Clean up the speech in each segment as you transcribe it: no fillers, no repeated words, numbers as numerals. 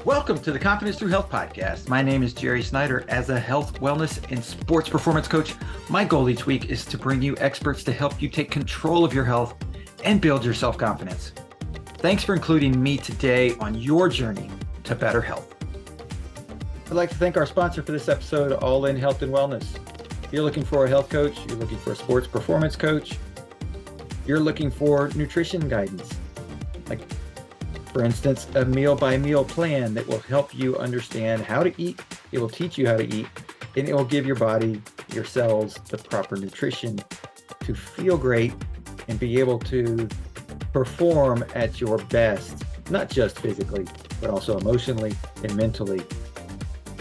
Welcome to the Confidence Through Health podcast. My name is Jerry Snyder. As a health, wellness, and sports performance coach, my goal each week is to bring you experts to help you take control of your health and build your self-confidence. Thanks for including me today on your journey to better health. I'd like to thank our sponsor for this episode, All In Health and Wellness. If you're looking for a health coach, you're looking for a sports performance coach, you're looking for nutrition guidance, like for instance, a meal-by-meal plan that will help you understand how to eat. It will teach you how to eat, and it will give your body, your cells, the proper nutrition to feel great and be able to perform at your best, not just physically, but also emotionally and mentally.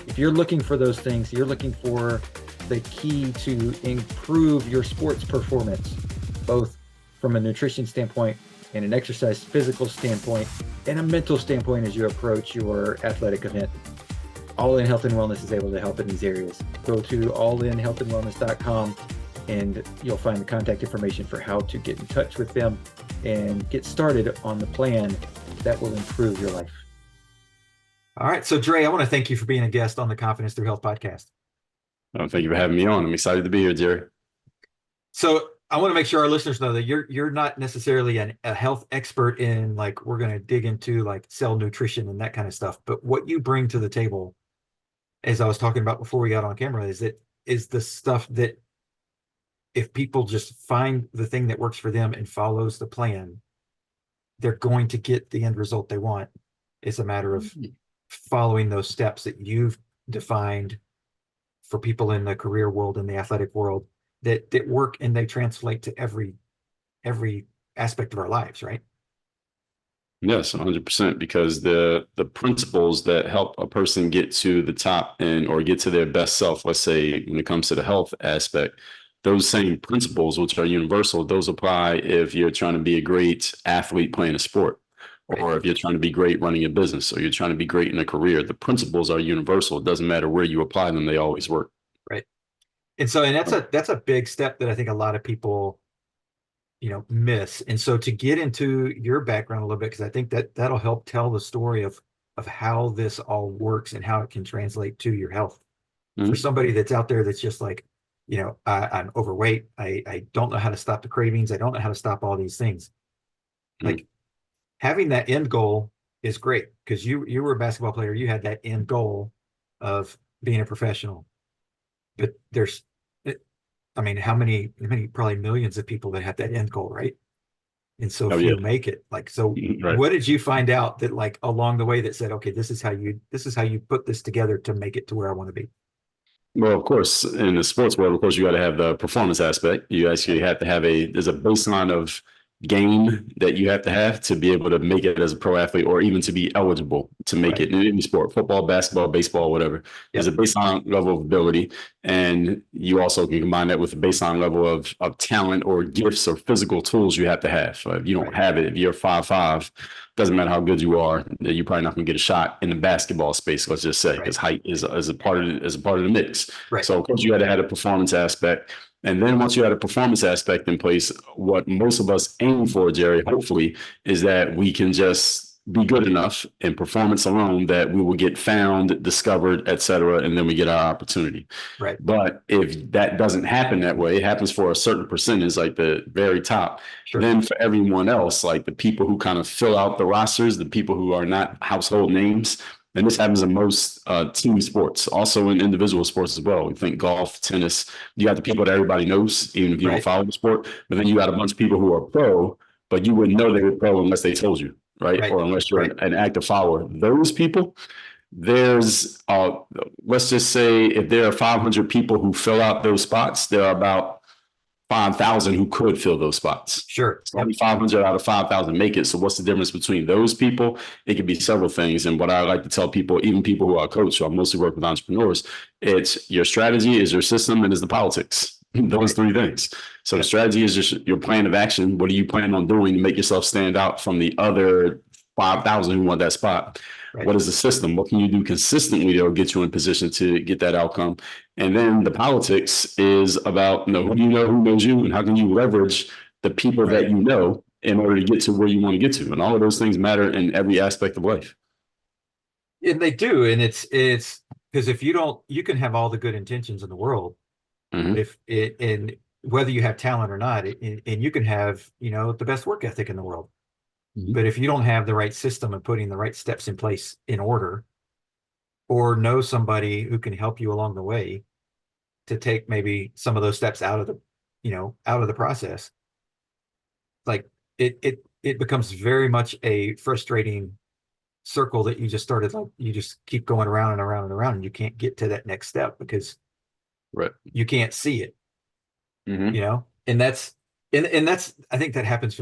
If you're looking for those things, you're looking for the key to improve your sports performance, both from a nutrition standpoint and an exercise physical standpoint and a mental standpoint as you approach your athletic event. All In Health and Wellness is able to help in these areas. Go to allinhealthandwellness.com and you'll find the contact information for how to get in touch with them and get started on the plan that will improve your life. All right. So Dre, I want to thank you for being a guest on the Confidence Through Health podcast. Oh, thank you for having me on. I'm excited to be here, Jerry. So I want to make sure our listeners know that you're not necessarily a health expert in, like, we're going to dig into like cell nutrition and that kind of stuff. But what you bring to the table, as I was talking about before we got on camera, is the stuff that if people just find the thing that works for them and follows the plan, they're going to get the end result they want. It's a matter of following those steps that you've defined for people in the career world and the athletic world that work, and they translate to every aspect of our lives, right? Yes, 100%, because the principles that help a person get to the top or get to their best self, let's say when it comes to the health aspect, those same principles, which are universal, those apply if you're trying to be a great athlete playing a sport, or if you're trying to be great running a business, or you're trying to be great in a career. The principles are universal. It doesn't matter where you apply them, they always work. Right. And that's a big step that I think a lot of people, miss. And so to get into your background a little bit, because I think that'll help tell the story of how this all works and how it can translate to your health. Mm-hmm. For somebody that's out there that's just like, I'm overweight. I don't know how to stop the cravings. I don't know how to stop all these things. Mm-hmm. Like having that end goal is great, because you were a basketball player. You had that end goal of being a professional. But how many probably millions of people that have that end goal, right? And so if you make it, like, so right. What did you find out that, like, along the way that said, okay, this is how you put this together to make it to where I want to be? Well, of course, in the sports world, of course, you got to have the performance aspect. You actually have to have there's a baseline of game that you have to be able to make it as a pro athlete, or even to be eligible to make it in any sport, football, basketball, baseball, whatever. There's a baseline level of ability, and you also can combine that with a baseline level of talent or gifts or physical tools you have to have. If you don't have it, if you're 5'5", doesn't matter how good you are, you're probably not going to get a shot in the basketball space, let's just say, because height is a part of the mix. Right. So of course you got to have a performance aspect. And then once you have a performance aspect in place, what most of us aim for, Jerry, hopefully, is that we can just be good enough in performance alone that we will get found, discovered, et cetera, and then we get our opportunity. Right. But if that doesn't happen that way, it happens for a certain percentage, like the very top. Sure. Then for everyone else, like the people who kind of fill out the rosters, the people who are not household names, and this happens in most team sports, also in individual sports as well. We think golf, tennis, you got the people that everybody knows, even if you don't follow the sport. But then you got a bunch of people who are pro, but you wouldn't know they were pro unless they told you, right? Or unless you're an active follower. Those people, there's, let's just say if there are 500 people who fill out those spots, there are about 5,000 who could fill those spots. Sure. So only 500 out of 5,000 make it. So what's the difference between those people? It could be several things. And what I like to tell people, even people who are coached, so I mostly work with entrepreneurs, it's your strategy, is your system, and is the politics. Those three things. So the strategy is just your plan of action. What are you planning on doing to make yourself stand out from the other 5,000 who want that spot? Right. What is the system? What can you do consistently that will get you in position to get that outcome? And then the politics is about, who do you know, who knows you, and how can you leverage the people that you know in order to get to where you want to get to? And all of those things matter in every aspect of life. And they do, and it's because if you don't, you can have all the good intentions in the world, but Hmm. if it and whether you have talent or not, and you can have the best work ethic in the world, Hmm. but if you don't have the right system and putting the right steps in place in order, or know somebody who can help you along the way to take maybe some of those steps out of the out of the process, like it becomes very much a frustrating circle that you just started, like you just keep going around and around and around and you can't get to that next step because Right. you can't see it, Hmm. and that's I think that happens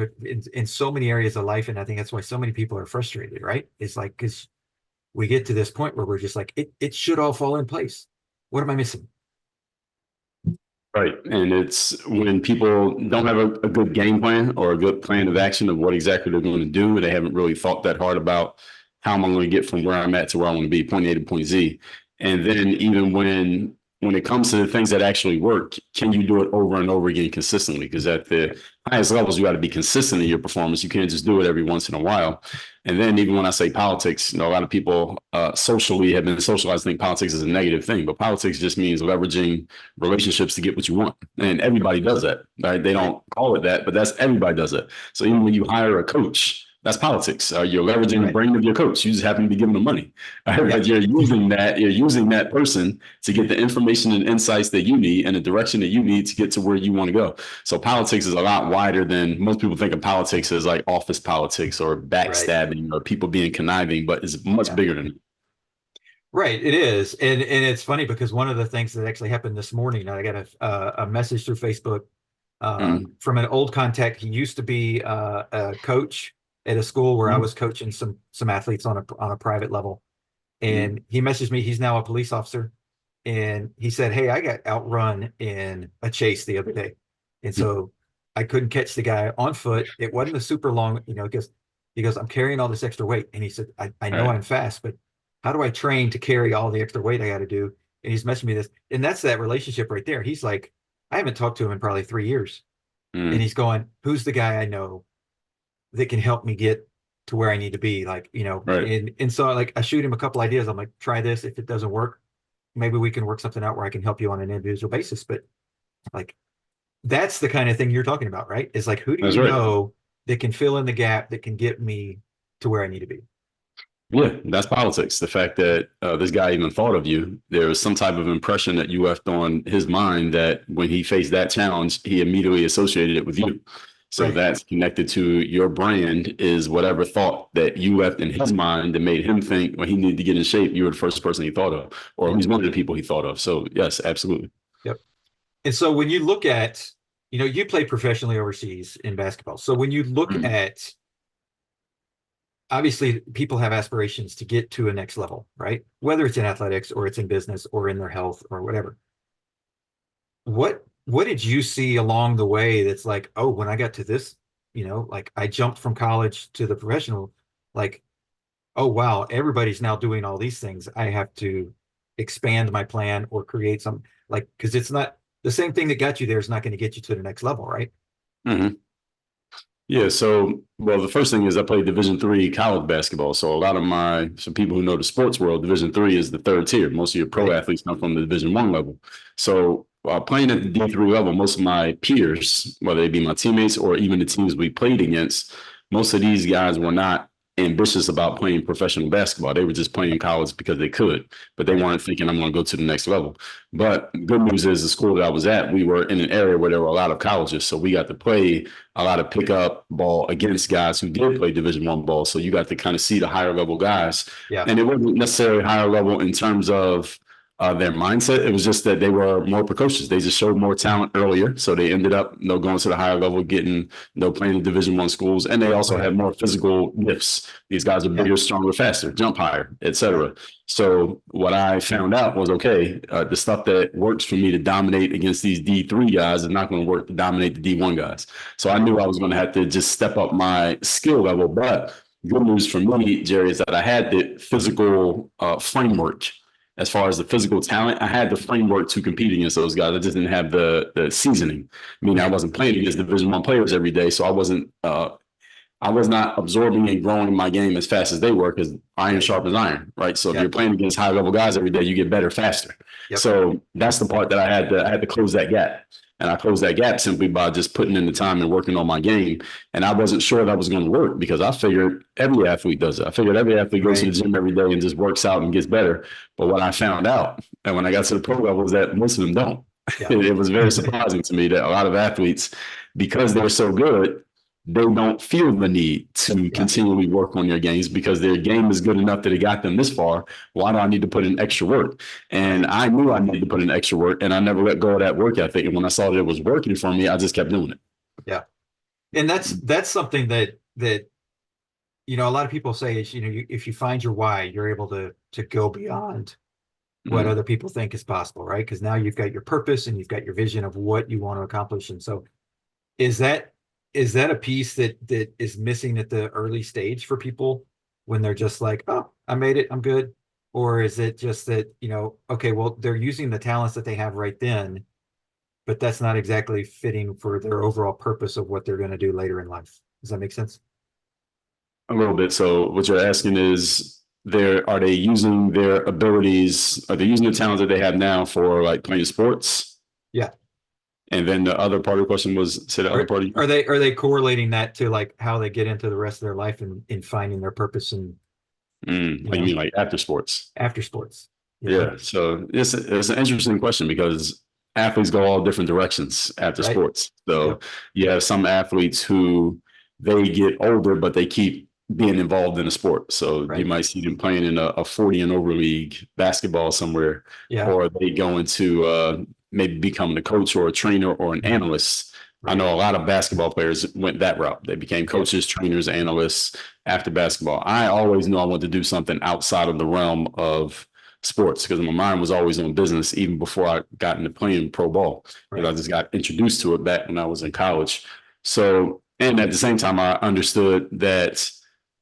in so many areas of life, and I think that's why so many people are frustrated, right? It's like because we get to this point where we're just like it should all fall in place. What am I missing? Right. And it's when people don't have a good game plan or a good plan of action of what exactly they're going to do. They haven't really thought that hard about how am I going to get from where I'm at to where I want to be, point A to point Z. And then even when it comes to the things that actually work, can you do it over and over again consistently? Because at the highest levels, you got to be consistent in your performance. You can't just do it every once in a while. And then even when I say politics, a lot of people socially have been socialized to think politics is a negative thing, but politics just means leveraging relationships to get what you want. And everybody does that, right? They Right, don't call it that, but that's everybody does it. So even when you hire a coach, that's politics. You're leveraging the right. brain of your coach. You just happen to be giving them money, right? Yeah, But you're using that person to get the information and insights that you need and the direction that you need to get to where you want to go. So politics is a lot wider than most people think of politics as like office politics or right. backstabbing or people being conniving, but it's much Yeah. bigger than Right, it is, and it's funny because one of the things that actually happened this morning, I got a message through Facebook that. Mm-hmm. from an old contact. He used to be a coach at a school where I Mm-hmm. was coaching some athletes on a private level, Mm-hmm. and he messaged me. He's now a police officer, and he said, "Hey, I got outrun in a chase the other day, and so I couldn't catch the guy on foot. It wasn't a super long, because he goes, I'm carrying all this extra weight, and he said, I All know right. I'm fast, but how do I train to carry all the extra weight I got to do?" And he's messaging me this, and that's that relationship right there. He's like, I haven't talked to him in probably 3 years, and Mm-hmm. he's going, "Who's the guy I know that can help me get to where I need to be?" Like, Right. and so like I shoot him a couple ideas. I'm like, try this. If it doesn't work, maybe we can work something out where I can help you on an individual basis. But like that's the kind of thing you're talking about, right? Is like, who do That's you right. know that can fill in the gap that can get me to where I need to be? Yeah, that's politics. The fact that this guy even thought of you, there was some type of impression that you left on his mind that when he faced that challenge, he immediately associated it with you. So Right. that's connected to your brand is whatever thought that you left in his mind that made him think when he needed to get in shape, you were the first person he thought of, or Yep. he's one of the people he thought of. So yes, absolutely. Yep. And so when you look at, you played professionally overseas in basketball. So when you look Mm. at, obviously people have aspirations to get to a next level, right? Whether it's in athletics or it's in business or in their health or whatever. What did you see along the way that's like, oh, when I got to this, like I jumped from college to the professional, like, oh wow, everybody's now doing all these things. I have to expand my plan or create some, like, because it's not the same thing that got you there is not going to get you to the next level, right? Hmm. Yeah, so well, the first thing is I played Division III college basketball. So a lot of some people who know the sports world, Division III is the third tier. Most of your pro Right. athletes come from the Division I level. So playing at the D3 level, most of my peers, whether they be my teammates or even the teams we played against, most of these guys were not ambitious about playing professional basketball. They were just playing college because they could, but they Right. weren't thinking I'm going to go to the next level. But good news is the school that I was at, we were in an area where there were a lot of colleges. So we got to play a lot of pickup ball against guys who did play Division I ball. So you got to kind of see the higher level guys. Yeah. And it wasn't necessarily higher level in terms of their mindset. It was just that they were more precocious. They just showed more talent earlier. So they ended up, going to the higher level, getting, playing in Division I schools. And they also Right. had more physical gifts. These guys are Yeah. bigger, stronger, faster, jump higher, etc. So what I found out was, okay, the stuff that works for me to dominate against these D3 guys is not going to work to dominate the D1 guys. So I Right. knew I was going to have to just step up my skill level. But good news for me, Jerry, is that I had the physical framework. As far as the physical talent, I had the framework to compete against those guys. I just didn't have the seasoning. I mean, I Right. wasn't playing against Division I players every day, so I wasn't I was not absorbing and growing my game as fast as they were because iron sharpens iron, right? So if you're playing against high level guys every day, you get better faster. So that's the part that I had to close that gap. And I closed that gap simply by just putting in the time and working on my game. And I wasn't sure that was going to work because I figured every athlete does it. I figured every athlete goes to the gym every day and just works out and gets better. But what I found out, and when I got to the pro level, is that most of them don't. It was very surprising to me that a lot of athletes, because they're so good, they don't feel the need to continually work on their games because their game is good enough that it got them this far. Why do I need to put in extra work? And I knew I needed to put in extra work, and I never let go of that work ethic. And when I saw that it was working for me, I just kept doing it. Yeah. And that's something that a lot of people say is, if you find your why, you're able to go beyond what other people think is possible, right? Because now you've got your purpose and you've got your vision of what you want to accomplish. And so is that a piece that is missing at the early stage for people when they're just like, oh, I made it, I'm good? Or is it just that, okay, well, they're using the talents that they have right then, but that's not exactly fitting for their overall purpose of what they're going to do later in life? Does that make sense? A little bit. So what you're asking is, are they using their abilities? Are they using the talents that they have now for like playing sports? Yeah. And then the other part of the question was, say the other part. Are they correlating that to like how they get into the rest of their life and in finding their purpose and you mean like after sports? After sports. Yeah. So it's an interesting question because athletes go all different directions after sports. So you have some athletes who they get older, but they keep being involved in a sport. So you might see them playing in a 40 and over league basketball somewhere, or they go into maybe becoming a coach or a trainer or an analyst. I know a lot of basketball players went that route. They became coaches, trainers, analysts after basketball. I always knew I wanted to do something outside of the realm of sports because my mind was always on business even before I got into playing pro ball. I just got introduced to it back when I was in college. So, and at the same time, I understood that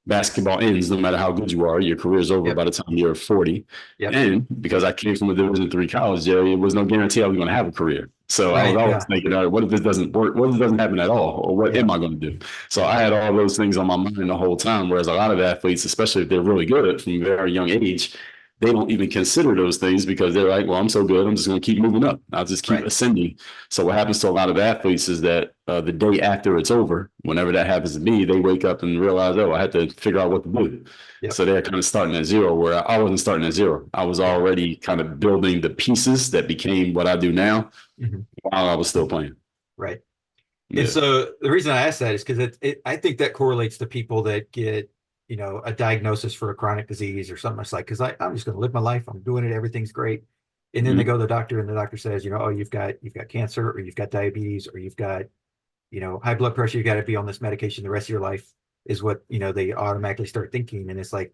basketball ends no matter how good you are. Your career is over by the time you're 40. And because I came from a Division III college, Jerry, it was no guarantee I was going to have a career. So I was always thinking, all right, what if this doesn't work? What if this doesn't happen at all? Or what am I going to do? So I had all those things on my mind the whole time, whereas a lot of athletes, especially if they're really good from a very young age, they don't even consider those things because they're like, well, I'm so good, I'm just going to keep moving up. I'll just keep ascending. So what happens to a lot of athletes is that the day after it's over, whenever that happens to me, they wake up and realize, oh, I had to figure out what to do. So they're kind of starting at zero, where I wasn't starting at zero. I was already kind of building the pieces that became what I do now while I was still playing. Right. And so the reason I ask that is because I think that correlates to people that get a diagnosis for a chronic disease or something. It's like, because I'm just going to live my life. I'm doing it. Everything's great. And then they go to the doctor and the doctor says, oh, you've got cancer, or you've got diabetes, or you've got, high blood pressure. You got to be on this medication the rest of your life, is what, they automatically start thinking. And it's like,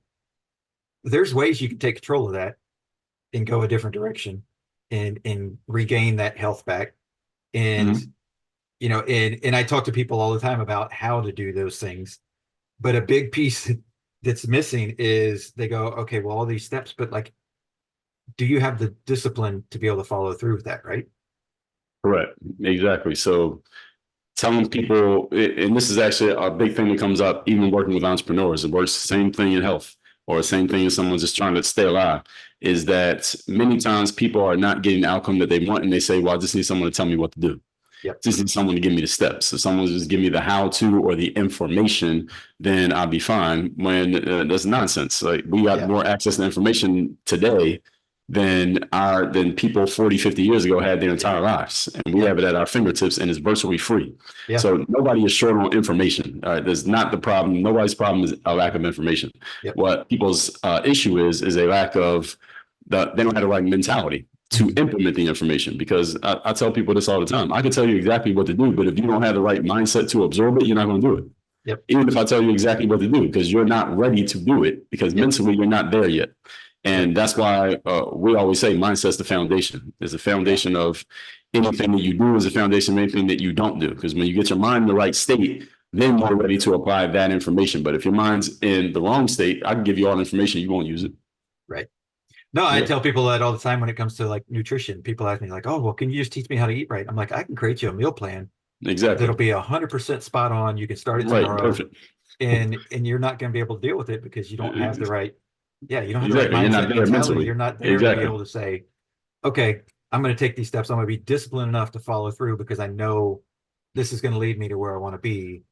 there's ways you can take control of that and go a different direction and regain that health back. And, and I talk to people all the time about how to do those things. But a big piece that's missing is they go, okay, well, all these steps, but like, do you have the discipline to be able to follow through with that, right? Correct. Exactly. So telling people, and this is actually a big thing that comes up even working with entrepreneurs. It works the same thing in health, or the same thing as someone just trying to stay alive, is that many times people are not getting the outcome that they want, and they say, well, I just need someone to tell me what to do. Just need someone to give me the steps. If someone just give me the how-to or the information, then I'll be fine. When that's nonsense. Like, we got more access to information today than people 40, 50 years ago had their entire lives. And we have it at our fingertips, and it's virtually free. So nobody is short on information. There's not the problem. Nobody's problem is a lack of information. What people's issue is a lack of they don't have the right mentality to implement the information, because I tell people this all the time. I can tell you exactly what to do, but if you don't have the right mindset to absorb it, you're not going to do it. Even if I tell you exactly what to do, because you're not ready to do it, because mentally you're not there yet. And that's why we always say mindset's the foundation. It's the foundation of anything that you do, is the foundation of anything that you don't do. Because when you get your mind in the right state, then you're ready to apply that information. But if your mind's in the wrong state, I can give you all the information, you won't use it. Right. No, I tell people that all the time when it comes to like nutrition. People ask me like, oh, well, can you just teach me how to eat right? I'm like, I can create you a meal plan. Exactly. That'll be 100% spot on. You can start it tomorrow. Right. Perfect. and you're not going to be able to deal with it because you don't have the right, you don't have the right Exactly. You're not mindset, there mentality. mentally. You're not there to be Exactly. able to say, okay, I'm going to take these steps. I'm going to be disciplined enough to follow through because I know this is going to lead me to where I want to be.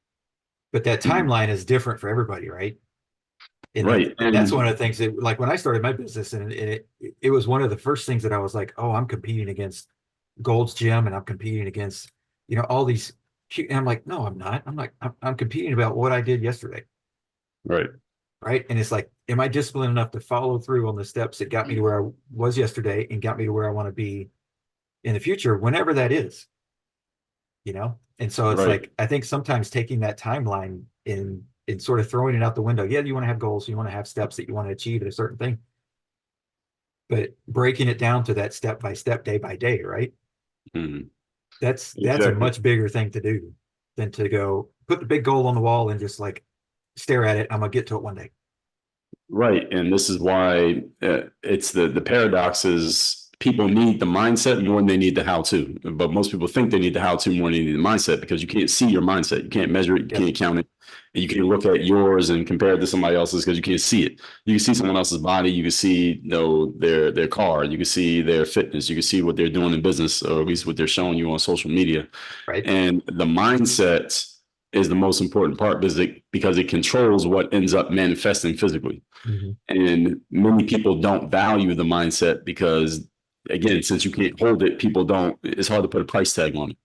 But that Mhm. timeline is different for everybody, right? And Right. that's one And of the things that, like when I started my business, and it was one of the first things that I was like, oh, I'm competing against Gold's Gym, and I'm competing against, all these. And I'm like, no, I'm not. I'm like, I'm competing about what I did yesterday, right. right? And it's like, am I disciplined enough to follow through on the steps that got me to where I was yesterday and got me to where I want to be in the future, whenever that is, And so it's Right. like, I think sometimes taking that timeline in sort of throwing it out the window. Yeah, you want to have goals, you want to have steps that you want to achieve at a certain thing, but breaking it down to that step by step, day by day, right? Mhm. That's a Exactly. much bigger thing to do than to go put the big goal on the wall and just like stare at it. I'm gonna get to it one day. Right. And this is why it's the paradox is people need the mindset more than they need the how to. But most people think they need the how to more than they need the mindset because you can't see your mindset. You can't measure it. You Yep. can't count it. And you can't look at yours and compare it to somebody else's because you can't see it. You can see someone else's body. You can see, their car. You can see their fitness. You can see what they're doing in business, or at least what they're showing you on social media. Right. And the mindset is the most important part because it controls what ends up manifesting physically. Mm-hmm. And many people don't value the mindset because, again, since you can't hold it, people don't, it's hard to put a price tag on it,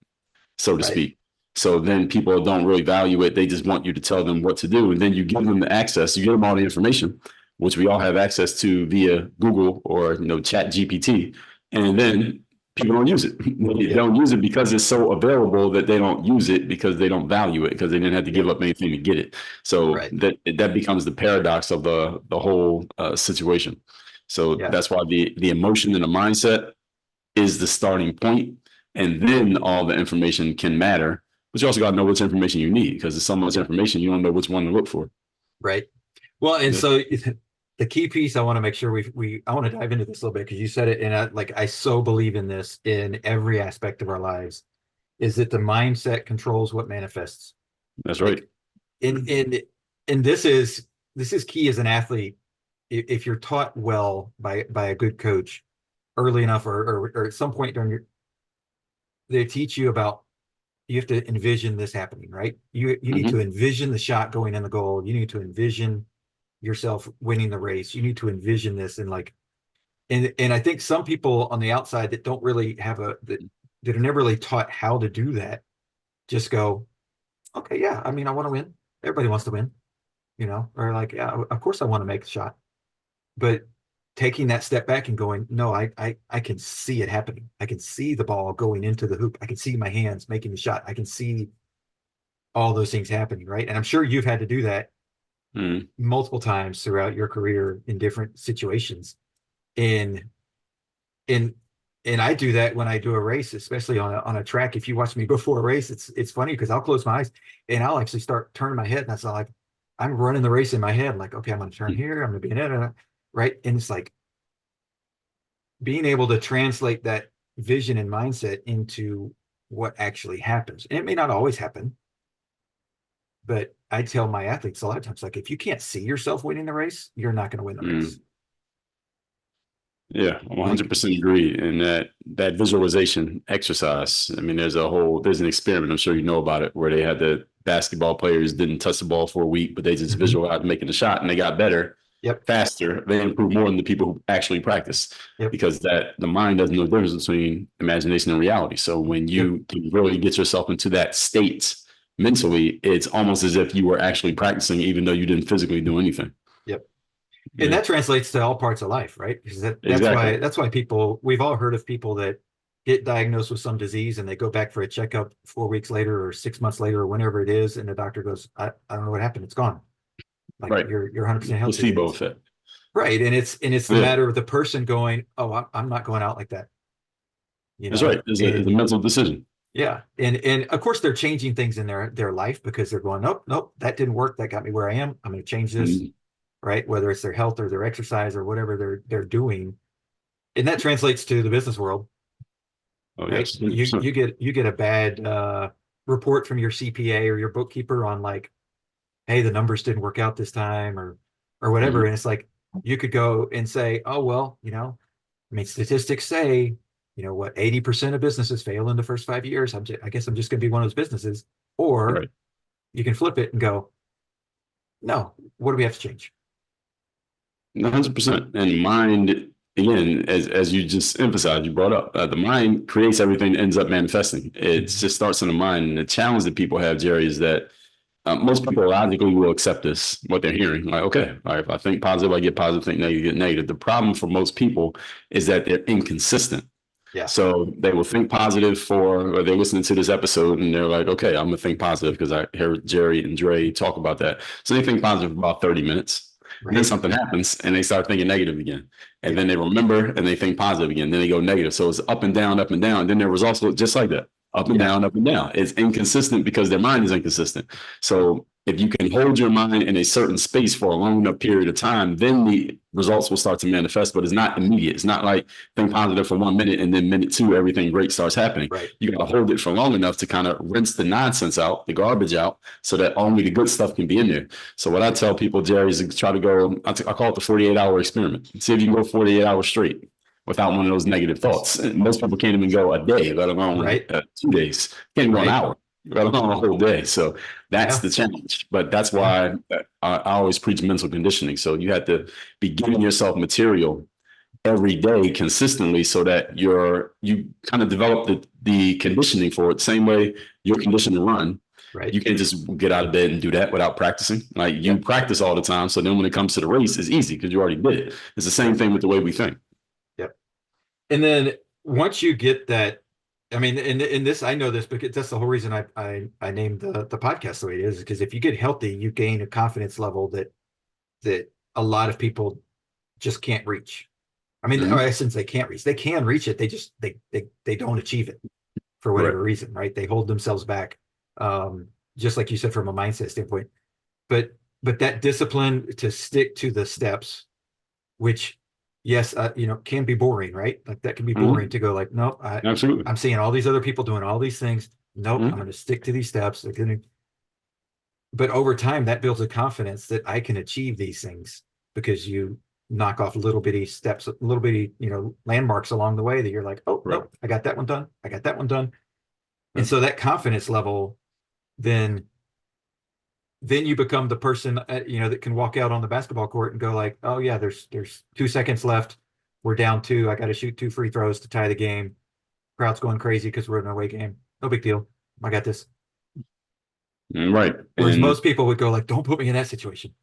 so to Right. speak. So then people don't really value it. They just want you to tell them what to do. And then you give them the access, you give them all the information, which we all have access to via Google or, Chat GPT. And then people don't use it. They Yep. don't use it because it's so available that they don't use it because they don't value it because they didn't have to give Yep. up anything to get it. So Right. that becomes the paradox of the whole situation. So Yeah. that's why the emotion and the mindset is the starting point, and then all the information can matter. But you also got to know which information you need because there's so much information you don't know which one to look for. Right. Well, and Yeah, so the key piece I want to make sure I want to dive into this a little bit because you said it, and I so believe in this in every aspect of our lives, is that the mindset controls what manifests. that's right. Like, and this is key as an athlete. If you're taught well by a good coach early enough, or at some point during they teach you about, you have to envision this happening, right? You need to Mm-hmm. envision the shot going in the goal. You need to envision yourself winning the race. You need to envision this, and like, and I think some people on the outside that don't really have that are never really taught how to do that, just go, okay, yeah, I mean, I want to win. Everybody wants to win, or like, yeah, of course I want to make the shot. But taking that step back and going, no, I can see it happening. I can see the ball going into the hoop. I can see my hands making the shot. I can see all those things happening, right? And I'm sure you've had to do that Mm-hmm. multiple times throughout your career in different situations. And and and I do that when I do a race, especially on a track. If you watch me before a race, it's funny because I'll close my eyes and I'll actually start turning my head, and that's like I'm running the race in my head, like, okay, I'm going to turn here, I'm going to be in it, right? And it's like being able to translate that vision and mindset into what actually happens. And it may not always happen, but I tell my athletes a lot of times, like, if you can't see yourself winning the race, you're not going to win the race. Mm-hmm. Yeah, Like, 100% agree. And that visualization exercise. I mean, there's an experiment. I'm sure you know about it, where they had the basketball players didn't touch the ball for a week, but they just mm-hmm. visualized making the shot, and they got better Yep, faster. They improved more than the people who actually practice yep, because that the mind doesn't know the difference between imagination and reality. So when yep, you can really get yourself into that state mentally, it's almost as if you were actually practicing, even though you didn't physically do anything. yep. And Yeah, that translates to all parts of life, right? Because that's why exactly. people, we've all heard of people that get diagnosed with some disease and they go back for a checkup 4 weeks later or 6 months later or whenever it is, and the doctor goes, I don't know what happened. It's gone. Like, Right. you're 100% healthy. And Placebo it's effect. right. And it's the Yeah. matter of the person going, oh, I'm not going out like that, That's right. It's a and mental decision. yeah. And of course they're changing things in their life because they're going, nope, nope, that didn't work. That got me where I am. I'm going to change this, Mhm. right? Whether it's their health or their exercise or whatever they're doing. And that translates to the business world, Oh right? yes, You 100%. you get you get a bad report from your CPA or your bookkeeper on like hey, the numbers didn't work out this time or whatever. And it's like, you could go and say, oh, well, I mean, statistics say, what, 80% of businesses fail in the first 5 years. I guess I'm just going to be one of those businesses. Or Right. you can flip it and go, no, what do we have to change? 100%. And mind, again, as you just emphasized, you brought up, the mind creates everything that ends up manifesting. It just starts in the mind. And the challenge that people have, Jerry, is that most people logically will accept this, what they're hearing. Like, okay, all right, if I think positive, I get positive, think negative, get negative. The problem for most people is that they're inconsistent. Yeah. So they will think positive or they're listening to this episode and they're like, okay, I'm gonna think positive because I heard Jerry and Dre talk about that. So they think positive for about 30 minutes. And then Right. something happens and they start thinking negative again. And Yeah. then they remember and they think positive again. Then they go negative. So it's up and down, up and down. And then their results look just like that. Up and Yeah. down, up and down. It's inconsistent because their mind is inconsistent. So if you can hold your mind in a certain space for a long enough period of time, then the results will start to manifest, but it's not immediate. It's not like think positive for 1 minute and then minute two, everything great starts happening. Right. You got to hold it for long enough to kind of rinse the nonsense out, the garbage out, so that only the good stuff can be in there. So what I tell people, Jerry, is to try to go, I call it the 48-hour experiment. See if you can go 48 hours straight without one of those negative thoughts. And most people can't even go a day, let alone Right. 2 days. Can't even go an Right. hour, let alone a whole day. So that's Yeah. the challenge. But that's Yeah. why I always preach mental conditioning. So you have to be giving yourself material every day consistently so that you kind of develop the conditioning for it. Same way you're conditioned to run. Right. You can't just get out of bed and do that without practicing. Like you Yep. practice all the time. So then when it comes to the race, it's easy because you already did it. It's the same thing with the way we think. Yep. And then once you get that, I mean, in this, I know this because that's the whole reason I named the podcast the way it is, because if you get healthy, you gain a confidence level that a lot of people just can't reach. I mean, Mhm. since they can't reach, they can reach it. They just they don't achieve it for Right. whatever reason, right? They hold themselves back, just like you said, from a mindset standpoint. But that discipline to stick to the steps, which yes, can be boring, right? Like that can be boring Mhm. to go like, nope, Absolutely. I'm seeing all these other people doing all these things. Nope, I'm Mhm. going to stick to these steps. But over time, that builds a confidence that I can achieve these things because you knock off little bitty steps, little bitty, landmarks along the way that you're like, oh, Right. nope, I got that one done. I got that one done. And Yep. so that confidence level, then you become the person, that can walk out on the basketball court and go like, oh yeah, there's 2 seconds left. We're down two. I got to shoot 2 free throws to tie the game. Crowd's going crazy because we're in an away game. No big deal. I got this. Right. Whereas And most people would go like, don't put me in that situation.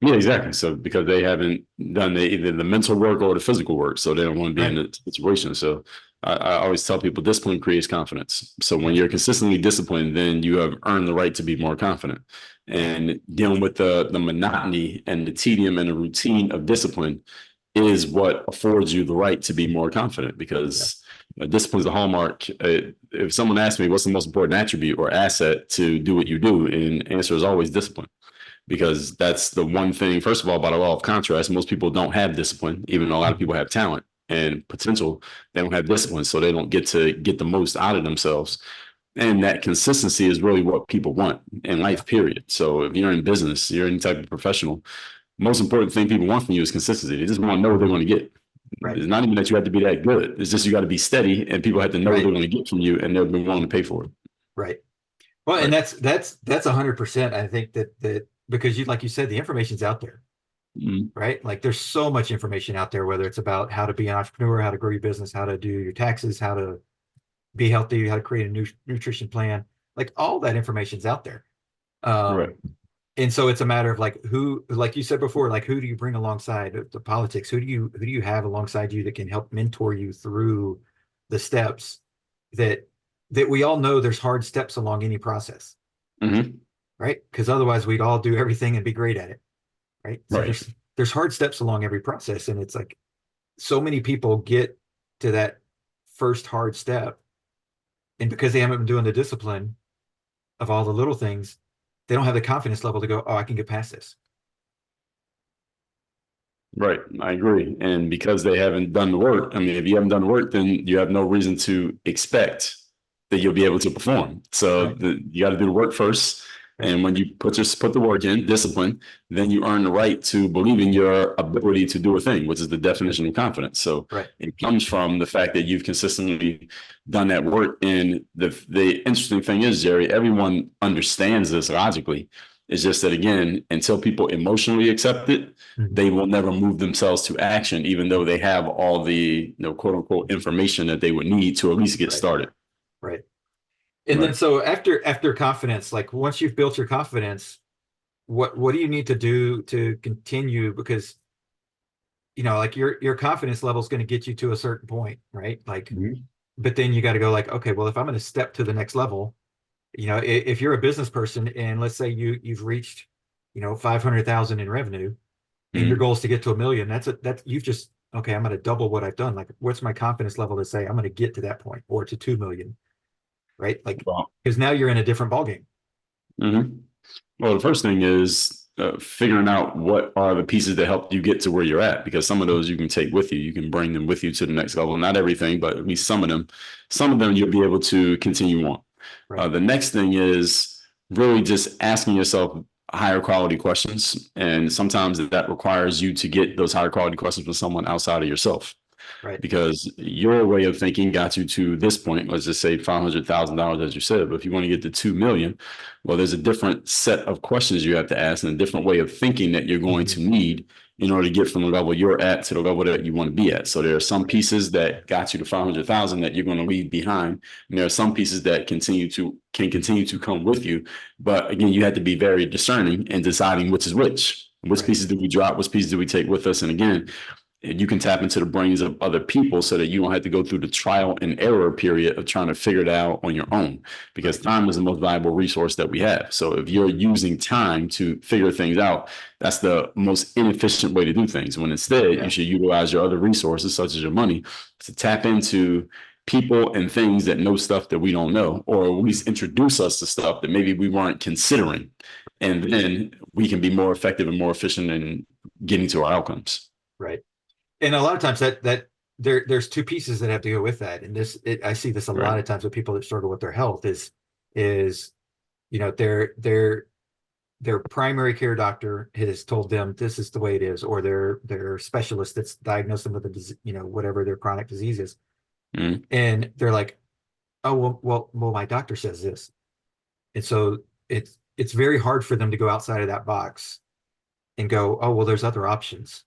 yeah, exactly. So because they haven't done either the mental work or the physical work, so they don't want to be in Right. the situation. So I always tell people discipline creates confidence. So when Yeah. you're consistently disciplined, then you have earned the right to be more confident. Yeah. And dealing with the monotony and the tedium and the routine of discipline is what affords you the right to be more confident Yeah. because discipline is a hallmark. If someone asks me what's the most important attribute or asset to do what you do, and answer is always discipline because that's the one thing, first of all, by the law of contrast, most people don't have discipline, even though a lot of people have talent and potential. They don't have discipline, so they don't get to get the most out of themselves. And that consistency is really what people want in Yeah. life, period. So if you're in business, you're any type of professional, most important thing people want from you is consistency. They just want to know what they're going to get. Right. It's not even that you have to be that good. It's just you got to be steady and people have to know what they're Right. going to get from you and they'll be willing to pay for it. Right. Well, and Right. that's 100%. I think that because like you said, the information's out there, Mhm. right? Like there's so much information out there, whether it's about how to be an entrepreneur, how to grow your business, how to do your taxes, how to be healthy, how to create a new nutrition plan. Like all that information's out there. Right. And so it's a matter of like who, like you said before, like who do you bring alongside the politics? Who do you have alongside you that can help mentor you through the steps that we all know there's hard steps along any process, Mhm. right? Because otherwise we'd all do everything and be great at it, right? So Right. there's hard steps along every process, and it's like so many people get to that first hard step, and because they haven't been doing the discipline of all the little things, they don't have the confidence level to go, oh, I can get past this. Right. I agree. And because they haven't done the work, I mean, if you haven't done the work, then you have no reason to expect that you'll be able to perform. So Right. you got to do the work first. Right. And when you put the work in, discipline, then you earn the right to believe in your ability to do a thing, which is the definition of confidence. So Right. it comes from the fact that you've consistently done that work. And the interesting thing is, Jerry, everyone understands this logically. It's just that, again, until people emotionally accept it, Mhm. they will never move themselves to action, even though they have all the, quote unquote, information that they would need to at least get Right. started. Right. And then Right. so after confidence, like once you've built your confidence, what do you need to do to continue? Because like your confidence level is going to get you to a certain point, right? Like, Mhm. but then you got to go like, okay, well, if I'm going to step to the next level, if you're a business person and let's say you've reached, 500,000 in revenue and your Mhm. goal is to get to 1 million, that's you've just, okay, I'm going to double what I've done. Like, what's my confidence level to say I'm going to get to that point or to 2 million, right? Like, Well, because now you're in a different ballgame. mhm. Well, the first thing is figuring out what are the pieces that help you get to where you're at, because some of those you can take with you. You can bring them with you to the next level. Not everything, but at least some of them. Some of them you'll be able to continue on. Right. The next thing is really just asking yourself higher quality questions. And sometimes that requires you to get those higher quality questions from someone outside of yourself, Right. because your way of thinking got you to this point. Let's just say $500,000, as you said. But if you want to get to 2 million, well, there's a different set of questions you have to ask and a different way of thinking that you're going to Mhm. need in order to get from the level you're at to the level that you want to be at. So there are some Right. pieces that got you to 500,000 that you're going to leave behind, and there are some pieces that can continue to come with you. But again, you have to be very discerning in deciding which is which Right. pieces do we drop, which pieces do we take with us. And again, you can tap into the brains of other people so that you don't have to go through the trial and error period of trying to figure it out on your own, because Right. time is the most valuable resource that we have. So if you're using time to figure things out, that's the most inefficient way to do things, when instead you Yeah. should utilize your other resources, such as your money, to tap into people and things that know stuff that we don't know, or at least introduce us to stuff that maybe we weren't considering. And then we can be more effective and more efficient in getting to our outcomes. Right. And a lot of times that there's two pieces that have to go with that. And I see this a Right. lot of times with people that struggle with their health is their primary care doctor has told them this is the way it is, or their specialist that's diagnosed them with a disease, whatever their chronic disease is, Mm-hmm. and they're like, oh well, my doctor says this, and so it's very hard for them to go outside of that box and go, oh well, there's other options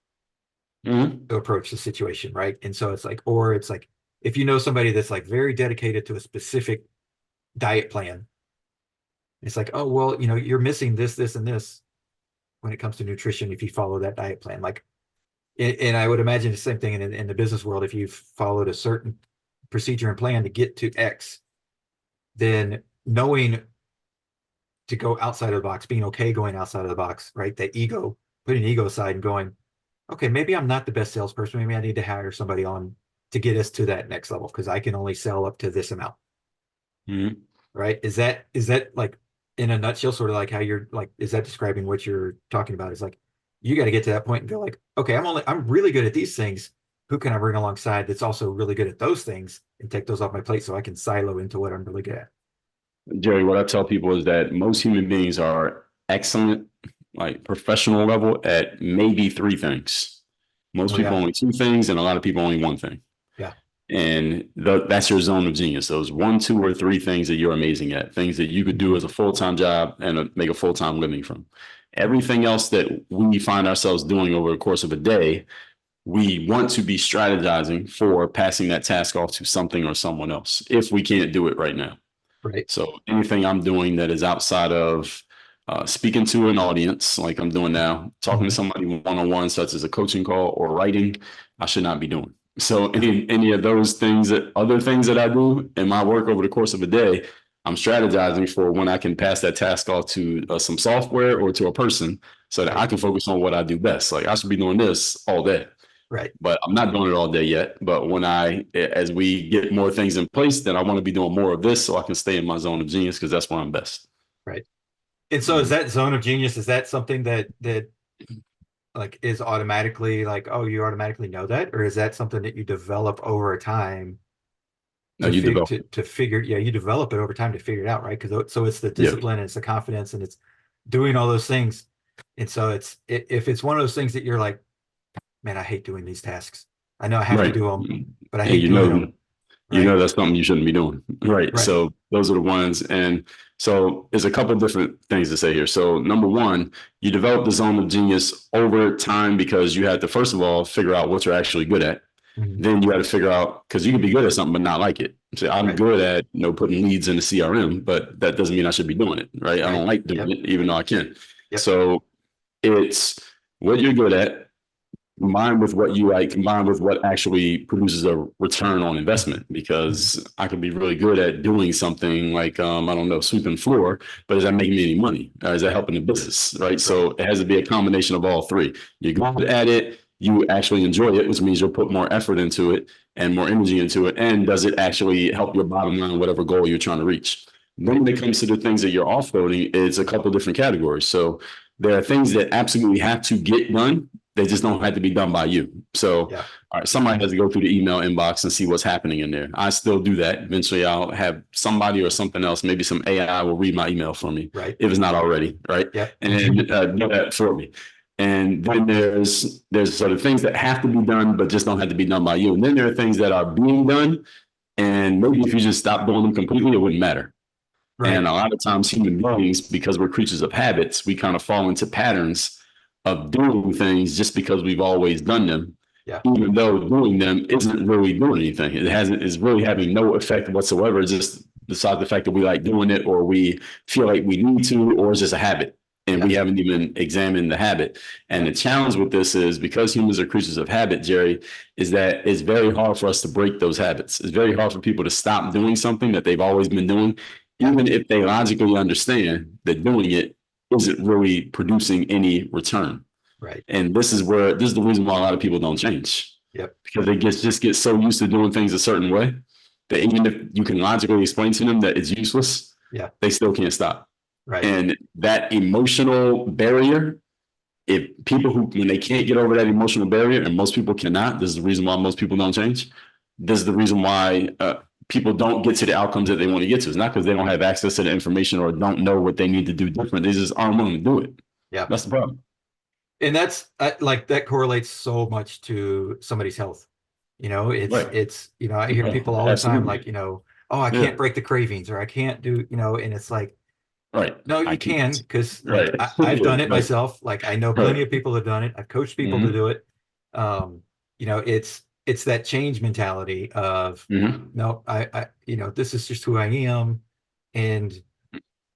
Mm-hmm. to approach the situation, right? And so it's like if you know somebody that's like very dedicated to a specific diet plan, it's like, oh well, you're missing this and this when it comes to nutrition if you follow that diet plan. Like, and I would imagine the same thing in the business world. If you've followed a certain procedure and plan to get to X, then knowing to go outside of the box, being okay going outside of the box, right? That ego, putting ego aside and going, okay, maybe I'm not the best salesperson. Maybe I need to hire somebody on to get us to that next level because I can only sell up to this amount, Mm-hmm. right? Is that like in a nutshell, sort of like how you're like, is that describing what you're talking about? Is like you got to get to that point and go like, okay, I'm really good at these things. Who can I bring alongside that's also really good at those things and take those off my plate so I can silo into what I'm really good at? Jerry, what I tell people is that most human beings are excellent, like professional level, at maybe three things. Most Oh people yeah, only two things, and a lot of people only one thing. yeah, And that's your zone of genius. Those one, two, or three things that you're amazing at, things that you could do mhm, as a full-time job and make a full-time living from. Everything else that we find ourselves doing over the course of a day, we want to be strategizing for passing that task off to something or someone else if we can't do it right now. right, So anything I'm doing that is outside of speaking to an audience, like I'm doing now, talking to mhm, somebody one-on-one, such as a coaching call or writing, I should not be doing. So yeah, any of those things, other things that I do in my work over the course of a day, I'm strategizing for when I can pass that task off to some software or to a person so that I right, can focus on what I do best. Like I should be doing this all day, right, but I'm not doing it all day yet. But as we get more things in place, then I want to be doing more of this so I can stay in my zone of genius, because that's where I'm best. right. And so is Mhm. that zone of genius, is that something that like is automatically like, oh, you automatically know that, or is that something that you develop over time? No, you develop. to figure, yeah, you develop it over time to figure it out, right? Because so it's the Yeah. discipline and it's the confidence and it's doing all those things. And so if it's one of those things that you're like, man, I hate doing these tasks. I know I have to Right. do them, but I And hate doing them, right? that's something you shouldn't be doing. Right. Right. So those are the ones. And so there's a couple of different things to say here. So number one, you develop the zone of genius over time because you had to, first of all, figure out what you're actually good at. Mhm. Then you got to figure out, because you can be good at something but not like it. So I'm Right. good at putting leads in the CRM, but that doesn't mean I should be doing it. Right. I don't like doing it, even though I can. Yep. So it's what you're good at combined with what you like, combined with what actually produces a return on investment. Because I could be really good at doing something like, I don't know, sweeping floor, but is that making me any money? Is that helping the business? Right. So it has to be a combination of all three. You're good at it, you actually enjoy it, which means you'll put more effort into it and more energy into it. And does it actually help your bottom line, whatever goal you're trying to reach? Then when it comes to the things that you're offloading, it's a couple of different categories. So there are things that absolutely have to get done. They just don't have to be done by you. So, Yeah. all right, somebody has to go through the email inbox and see what's happening in there. I still do that. Eventually, I'll have somebody or something else, maybe some AI will read my email for me, Right. if it's not already, right? Yeah. And do that for me. And then there's sort of things that have to be done, but just don't have to be done by you. And then there are things that are being done, and maybe if you just stop doing them completely, it wouldn't matter. Right. And a lot of times, human beings, because we're creatures of habits, we kind of fall into patterns of doing things just because we've always done them, Yeah. even though doing them isn't really doing anything. It's really having no effect whatsoever. It's just besides the fact that we like doing it or we feel like we need to, or it's just a habit. And we haven't even examined the habit. And the challenge with this is because humans are creatures of habit, Jerry, is that it's very hard for us to break those habits. It's very hard for people to stop doing something that they've always been doing, even if they logically understand that doing it isn't really producing any return. Right. And this is the reason why a lot of people don't change. Yep. Because they just get so used to doing things a certain way that even if you can logically explain to them that it's useless, they still can't stop. Right. And that emotional barrier, if people when they can't get over that emotional barrier, and most people cannot, this is the reason why most people don't change. This is the reason why people don't get to the outcomes that they want to get to. It's not because they don't have access to the information or don't know what they need to do different. They just aren't willing to do it. Yeah. That's the problem. And that's like that correlates so much to somebody's health. It's I hear people all the time like, oh, I can't break the cravings or I can't do, and it's like, no, you can, because like I've done it myself. Like I know plenty of people have done it. I've coached people to do it. It's that change mentality of no, I this is just who I am. And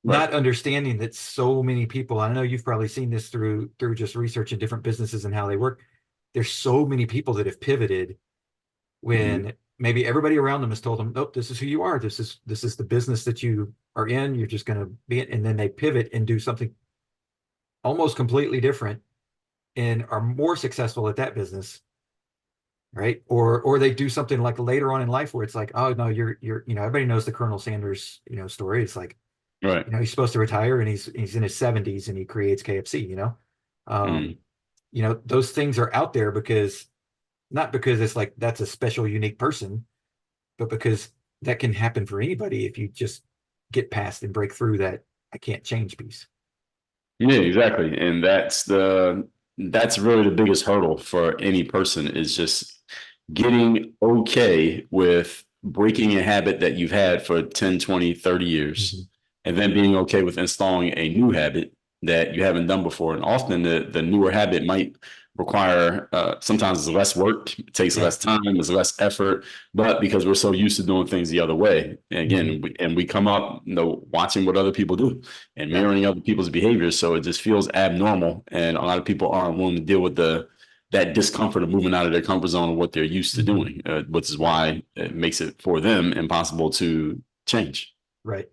not understanding that so many people, I know you've probably seen this through just research in different businesses and how they work. There's so many people that have pivoted when maybe everybody around them has told them, nope, this is who you are. This is the business that you are in. You're just going to be in. And then they pivot and do something almost completely different and are more successful at that business. Right. Or they do something like later on in life where it's like, oh no, you're everybody knows the Colonel Sanders, story. It's like, he's supposed to retire and he's in his 70s and he creates KFC, those things are out there not because it's like that's a special, unique person, but because that can happen for anybody if you just get past and break through that I can't change piece. Yeah, exactly. And that's really the biggest hurdle for any person is just getting okay with breaking a habit that you've had for 10, 20, 30 years, and then being okay with installing a new habit that you haven't done before. And often the newer habit might require sometimes it's less work, it takes less time, there's less effort, but because we're so used to doing things the other way, and again, we come up watching what other people do and mirroring other people's behaviors, so it just feels abnormal, and a lot of people aren't willing to deal with that discomfort of moving out of their comfort zone of what they're used to doing, which is why it makes it for them impossible to change. Right.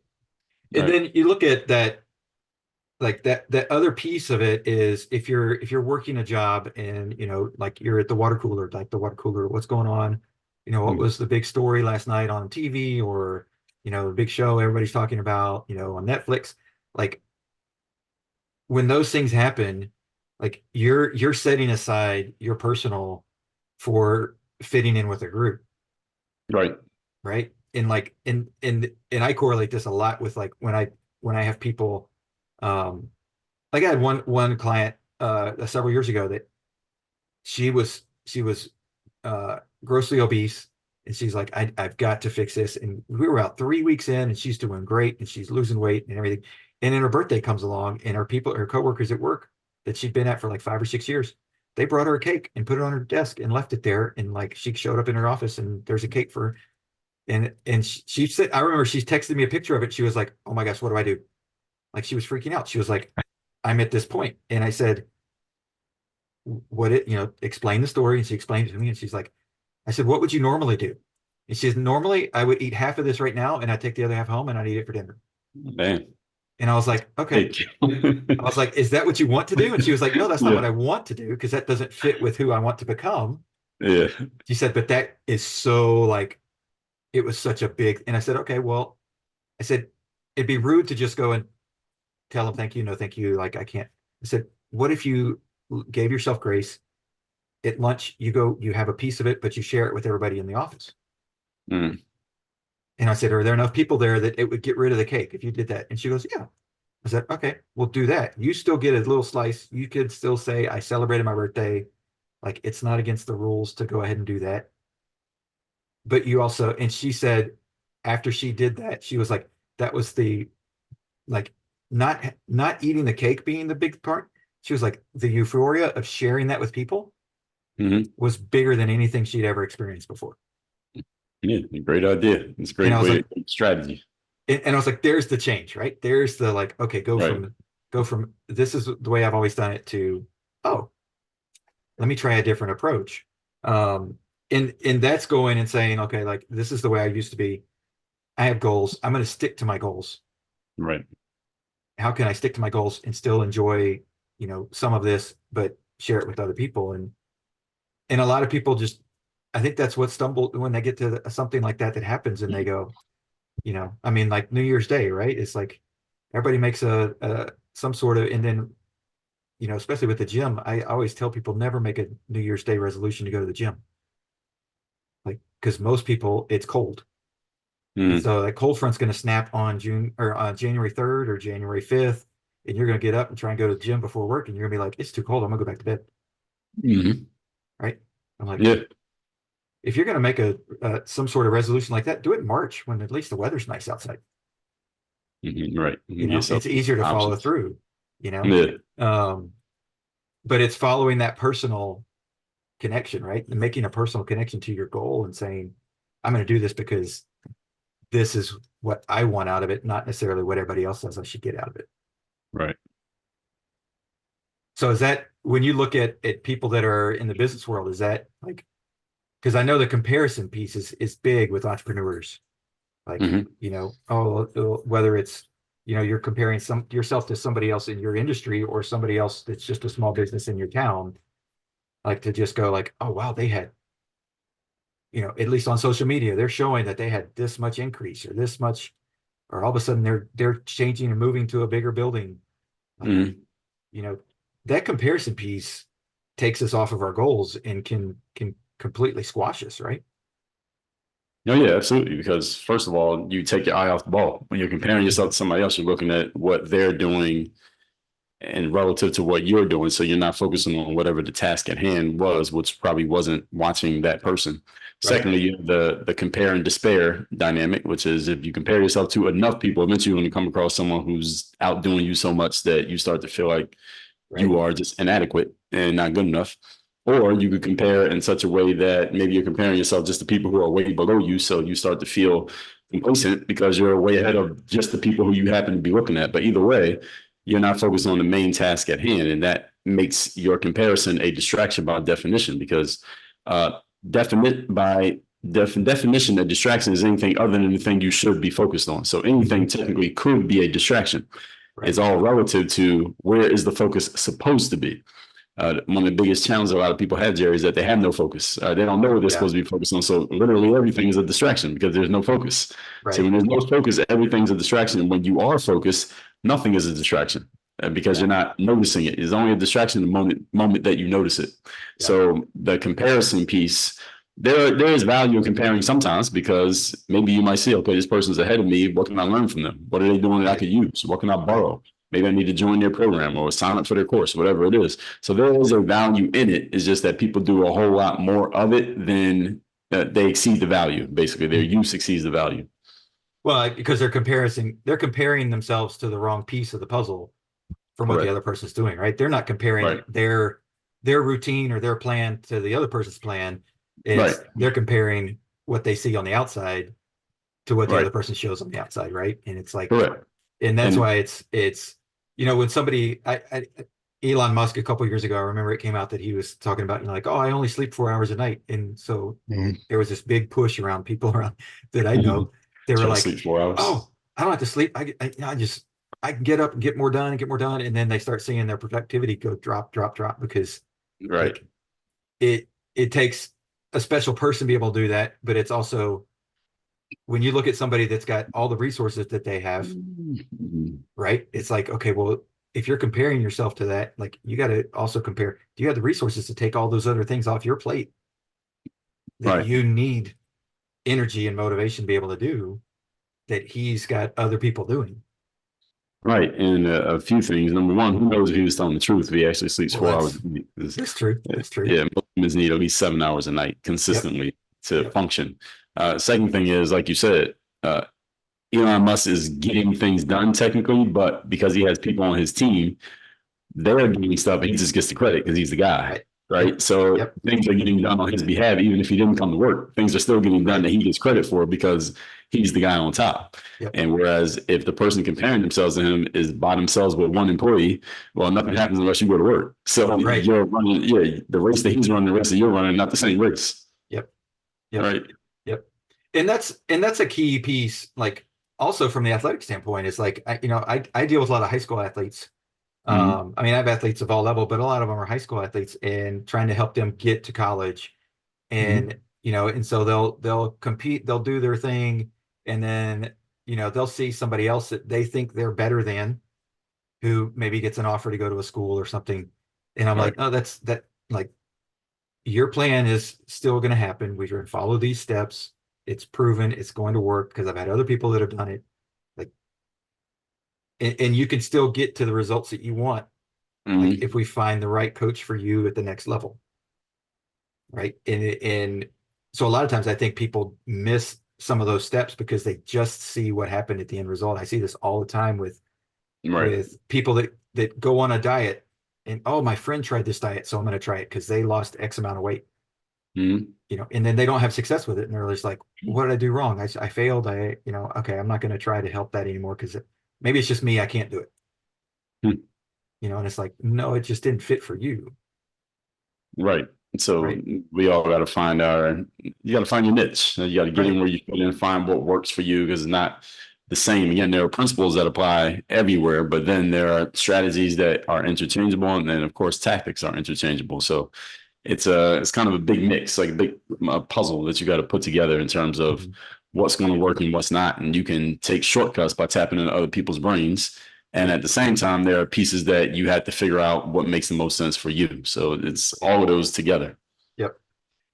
And then you look at that, like that other piece of it is if you're working a job and, like you're at the water cooler, what's going on? What was the big story last night on TV or, the big show everybody's talking about, on Netflix. Like when those things happen, like you're setting aside your personal for fitting in with a group. Right. Right. in like and I correlate this a lot with like when I have people, like I had one client several years ago that she was grossly obese, and she's like, I've got to fix this. And we were about 3 weeks in, and she's doing great, and she's losing weight and everything. And then her birthday comes along, and her coworkers at work that she'd been at for like 5 or 6 years, they brought her a cake and put it on her desk and left it there. And like she showed up in her office, and there's a cake for her. And she said, I remember she texted me a picture of it. She was like, "Oh my gosh, what do I do?" Like she was freaking out. She was like, "I'm at this point," and I said, explain the story. And she explained it to me, and she's like, I said, "What would you normally do?" And she says, "Normally I would eat half of this right now, and I'd take the other half home and I'd eat it for dinner." Man. And I was like, "Okay." I was like, "Is that what you want to do?" And she was like, "No, that's not Yeah. what I want to do, because that doesn't fit with who I want to become." Yeah. She said, "But that is so like, it was such a big," and I said, "Okay, well," I said, "it'd be rude to just go and tell them thank you, no thank you. Like I can't." I said, "What if you gave yourself grace? At lunch, you have a piece of it, but you share it with everybody in the office." Mm. And I said, "Are there enough people there that it would get rid of the cake if you did that?" And she goes, "Yeah." I said, "Okay, we'll do that. You still get a little slice. You could still say, I celebrated my birthday. Like it's not against the rules to go ahead and do that. But you also," and she said, after she did that, she was like, that was the, like, not eating the cake being the big part. She was like, the euphoria of sharing that with people Hmm. was bigger than anything she'd ever experienced before. Yeah, great idea. It's a And I great was way, like, strategy. and I was like, there's the change, right? There's the like, okay, Right. go from this is the way I've always done it to, oh, let me try a different approach. And that's going and saying, okay, like this is the way I used to be. I have goals. I'm going to stick to my goals. Right. How can I stick to my goals and still enjoy, some of this, but share it with other people? And a lot of people just, I think that's what stumbled when they get to something like that happens, and they go, I mean, like New Year's Day, right? It's like everybody makes a some sort of, and then, especially with the gym, I always tell people never make a New Year's Day resolution to go to the gym. Like, because most people, it's cold. And Mm. so that cold front's going to snap on June or on January 3rd or January 5th. And you're going to get up and try and go to the gym before work. And you're going to be like, it's too cold. I'm going to go back to bed. Hmm. Right. I'm like, Yeah. if you're going to make some sort of resolution like that, do it in March when at least the weather's nice outside. Hmm. Right. You can get yourself It's easier to follow options. through, you know, Yeah. um, but it's following that personal connection, right? And making a personal connection to your goal and saying, I'm going to do this because this is what I want out of it, not necessarily what everybody else says I should get out of it. Right. So is that when you look at people that are in the business world, is that like, because I know the comparison piece is big with entrepreneurs, like, Hmm. whether it's, you're comparing yourself to somebody else in your industry or somebody else that's just a small business in your town, like to just go like, oh wow, they had, at least on social media, they're showing that they had this much increase or this much, or all of a sudden they're changing and moving to a bigger building. Like, Hmm. you know, that comparison piece takes us off of our goals and can completely squash us, right? Oh, yeah, absolutely. Because first of all, you take your eye off the ball. When you're comparing yourself Mhm. to somebody else, you're looking at what they're doing and relative to what you're doing. So you're not focusing on whatever the task at hand was, which probably wasn't watching that person. Right. Secondly, you have the compare and despair dynamic, which is if you compare yourself to enough people, eventually you're going to come across someone who's outdoing you so much that you start to feel like Right. you are just inadequate and not good enough. Or you could compare in such a way that maybe you're comparing yourself just to people who are way below you. So you start to feel complacent because you're way ahead of just the people who you happen to be looking at. But either way, you're not focused on the main task at hand. And that makes your comparison a distraction by definition, because definite by definition, a distraction is anything other than the thing you should be focused on. So anything Mhm. technically could be a distraction. It's Right. all relative to where is the focus supposed to be. One of the biggest challenges a lot of people have, Jerry, is that they have no focus. They don't know what they're Yeah. supposed to be focused on. So literally everything is a distraction because there's no focus. So Right. when there's no focus, everything's a distraction. And when you are focused, nothing is a distraction because Yeah. you're not noticing it. It's only a distraction the moment that you notice it. Yep. So the comparison piece, there is value in comparing sometimes because maybe you might see, okay, this person's ahead of me. What can I learn from them? What are they doing that I could use? What can I borrow? Maybe I need to join their program or sign up for their course, whatever it is. So there is a value in it. It's just that people do a whole lot more of it than they exceed the value. Basically, their use exceeds the value. Well, because they're comparing themselves to the wrong piece of the puzzle from what the Correct. other person's doing, right? They're not comparing Right. their routine or their plan to the other person's plan. Right. They're comparing what they see on the outside to what the Right. other person shows on the outside, right? And it's like, Correct. and that's And why it's when somebody Elon Musk a couple of years ago, I remember it came out that he was talking about, like, oh, I only sleep 4 hours a night. And so there was this big push around people around that I know. They were try to like, sleep 4 hours. oh, I don't have to sleep. I can get up and get more done and get more done. And then they start seeing their productivity go drop, drop, drop because Right. like it takes a special person to be able to do that. But it's also when you look at somebody that's got all the resources that they have, Mhm. right? It's like, okay, well, if you're comparing yourself to that, like you got to also compare, do you have the resources to take all those other things off your plate that Right. you need energy and motivation to be able to do that he's got other people doing? Right. And a few things. Number one, who knows if he was telling the truth if he actually sleeps Well, 4 hours a night? that's true. That's true. Yeah, most humans need at least 7 hours a night Yep. consistently to Yep. function. Second thing is, like you said, Elon Musk is getting things done technically, but because he has people on his team, they're doing stuff, and he just gets the credit because he's the guy, Right. right? Yep. So Yep. things are getting done on his behalf, even if he didn't come to work. Things are still getting done Right. that he gets credit for because he's the guy on top. Yep. And whereas if the person comparing themselves to him is by themselves with one employee, well, nothing happens unless you go to work. So Right. you're running, yeah, the race that he's running, the race that you're running, not the same race, Yep. Yep. right? Yep. And that's a key piece. Like also from the athletic standpoint, is like I deal with a lot of high school athletes. Mm-hmm. I mean, I have athletes of all level, but a lot of them are high school athletes and trying to help them get to college. Mm-hmm. And and so they'll compete, they'll do their thing, and then they'll see somebody else that they think they're better than, who maybe gets an offer to go to a school or something. And I'm Right. like, oh, that like your plan is still going to happen. We're going to follow these steps. It's proven it's going to work because I've had other people that have done it. Like, and you can still get to the results that you want. Like Mm-hmm. if we find the right coach for you at the next level, right? And so a lot of times I think people miss some of those steps because they just see what happened at the end result. I see this all the time with Right. people that go on a diet and, oh, my friend tried this diet, so I'm going to try it because they lost X amount of weight. Mm-hmm. And then they don't have success with it. And they're just like, what did I do wrong? I failed. Okay, I'm not going to try to help that anymore because maybe it's just me. I can't do it. And it's like, no, it just didn't fit for you. Right. So Right. we all got to find you got to find your niche. You got to get in Right. where you fit in, find what works for you because it's not the same. Again, there are principles that apply everywhere, but then there are strategies that are interchangeable. And then of course, tactics are interchangeable. So it's kind of a big mix, like a big puzzle that you got to put together in terms of Mhm. what's going to work and what's not. And you can take shortcuts by tapping into other people's brains. And Yep. at the same time, there are pieces that you have to figure out what makes the most sense for you. So it's all of those together. Yep.